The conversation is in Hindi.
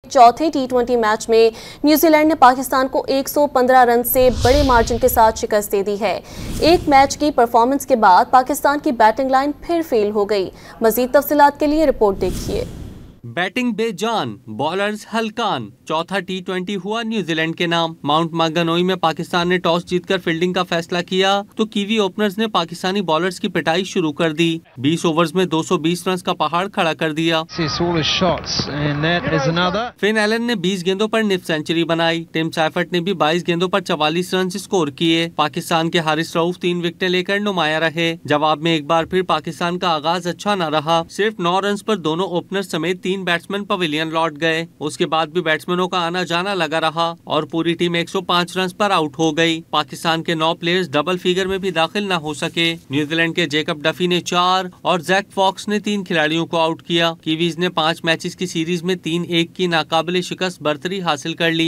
चौथे टी20 मैच में न्यूजीलैंड ने पाकिस्तान को 115 रन से बड़े मार्जिन के साथ शिकस्त दे दी है। एक मैच की परफॉर्मेंस के बाद पाकिस्तान की बैटिंग लाइन फिर फेल हो गई। मजीद तफसीलात के लिए रिपोर्ट देखिए। बैटिंग बेजान, बॉलर्स हल्कान, चौथा टी20 हुआ न्यूजीलैंड के नाम। माउंट मार्गनोई में पाकिस्तान ने टॉस जीतकर फील्डिंग का फैसला किया तो कीवी ओपनर्स ने पाकिस्तानी बॉलर्स की पिटाई शुरू कर दी। 20 ओवर्स में 220 रन का पहाड़ खड़ा कर दिया। फिन एलन ने 20 गेंदों पर निफ सेंचुरी बनाई। टिम सैफर्ट ने भी 22 गेंदों पर 44 रन स्कोर किए। पाकिस्तान के हारिस रऊफ 3 विकेटें लेकर नुमाया रहे। जवाब में एक बार फिर पाकिस्तान का आगाज अच्छा न रहा। सिर्फ 9 रन पर दोनों ओपनर समेत 3 बैट्समैन पवेलियन लौट गए। उसके बाद भी बैट्समैनों का आना जाना लगा रहा और पूरी टीम 105 रन पर आउट हो गई। पाकिस्तान के 9 प्लेयर्स डबल फिगर में भी दाखिल न हो सके। न्यूजीलैंड के जेकब डफी ने 4 और जैक फॉक्स ने 3 खिलाड़ियों को आउट किया। कीवीज ने 5 मैचेस की सीरीज में 3-1 की नाकाबिले शिकस्त बर्तरी हासिल कर ली।